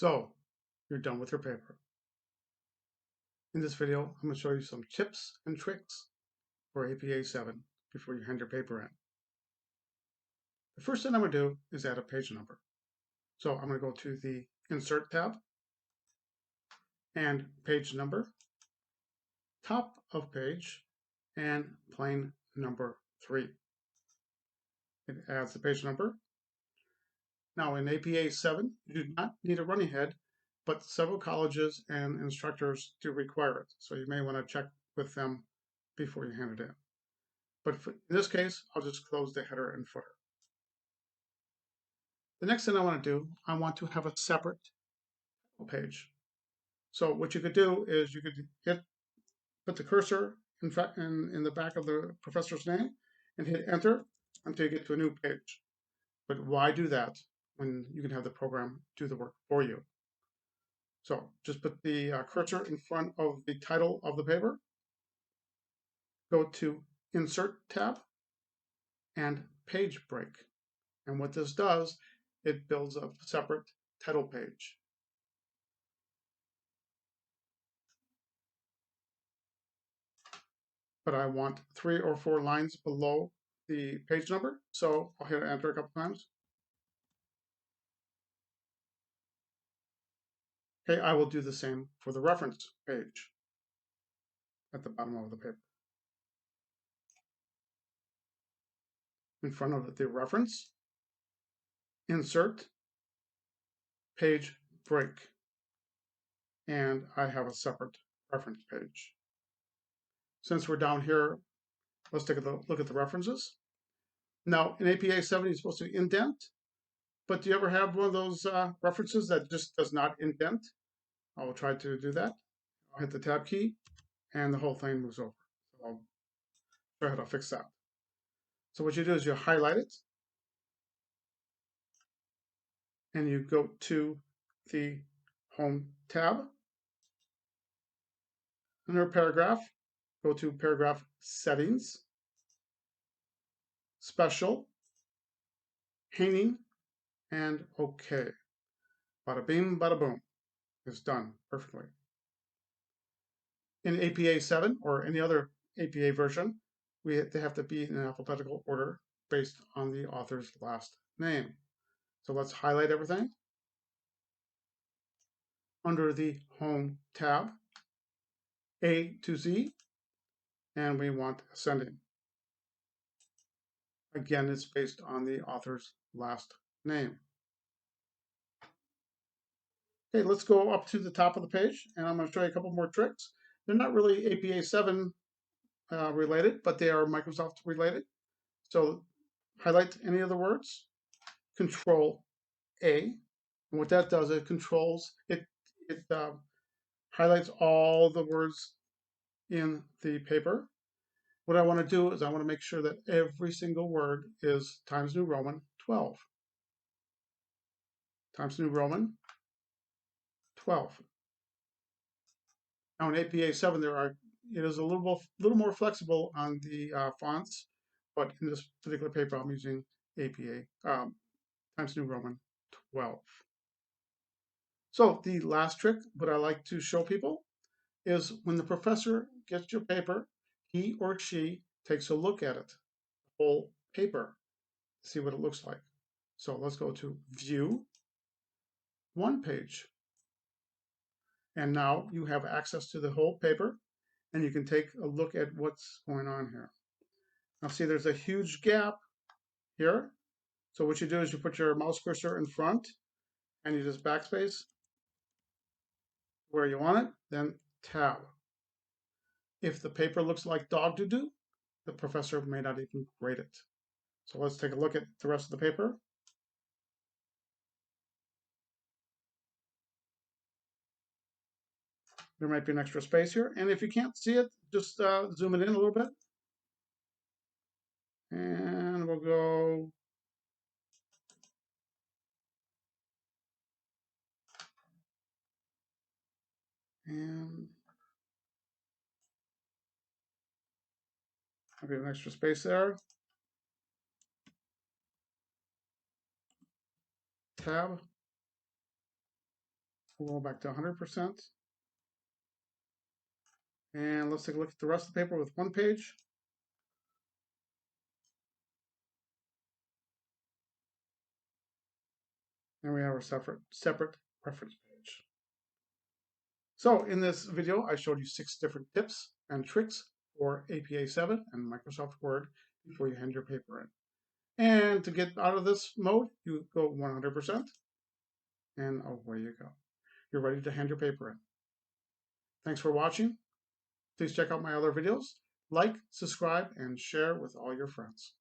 So you're done with your paper. In this video, I'm going to show you some tips and tricks for APA 7 before you hand your paper in. The first thing I'm going to do is add a page number. So I'm going to go to the Insert tab and Page Number, top of page, and plain number 3. It adds the page number. Now in APA 7, you do not need a running head, but several colleges and instructors do require it. So you may want to check with them before you hand it in. But in this case, I'll just close the header and footer. The next thing I want to do, I want to have a separate page. So what you could do is you could put the cursor in the back of the professor's name and hit enter until you get to a new page. But why do that when you can have the program do the work for you? So just put the cursor in front of the title of the paper, go to Insert tab and Page Break. And what this does, it builds a separate title page. But I want 3 or 4 lines below the page number, so I'll hit enter a couple times. Okay, I will do the same for the reference page at the bottom of the paper. In front of the reference, insert, page break, and I have a separate reference page. Since we're down here, let's take a look at the references. Now, in APA 7, you're supposed to indent, but do you ever have one of those references that just does not indent? I will try to do that. I'll hit the tab key, and the whole thing moves over. So I'll show you how to fix that. So what you do is you highlight it, and you go to the Home tab. Under Paragraph, go to Paragraph Settings, Special, Painting, and OK. Bada bing, bada boom. It's done perfectly. In APA 7 or any other APA version, they have to be in alphabetical order based on the author's last name. So let's highlight everything. Under the Home tab, A to Z, and we want ascending. Again, it's based on the author's last name. Okay, let's go up to the top of the page, and I'm going to show you a couple more tricks. They're not really APA 7 related, but they are Microsoft related. So highlight any of the words, Control A, and what that does, it controls, it highlights all the words in the paper. What I want to do is I want to make sure that every single word is Times New Roman 12. Times New Roman 12. Now in APA 7, it is a little more flexible on the fonts, but in this particular paper, I'm using APA Times New Roman 12. So the last trick, what I like to show people, is when the professor gets your paper, he or she takes a look at it, the whole paper, see what it looks like. So let's go to View, One Page. And now you have access to the whole paper, and you can take a look at what's going on here. Now see, there's a huge gap here. So what you do is you put your mouse cursor in front, and you just backspace where you want it, then tab. If the paper looks like dog doo-doo, the professor may not even grade it. So let's take a look at the rest of the paper. There might be an extra space here, and if you can't see it, just zoom it in a little bit. And we'll go and maybe an extra space there. Tab. We'll go back to 100%. And let's take a look at the rest of the paper with one page. And we have our separate reference page. So in this video, I showed you 6 different tips and tricks for APA 7 and Microsoft Word before you hand your paper in. And to get out of this mode, you go 100%, and away you go. You're ready to hand your paper in. Thanks for watching. Please check out my other videos. Like, subscribe, and share with all your friends.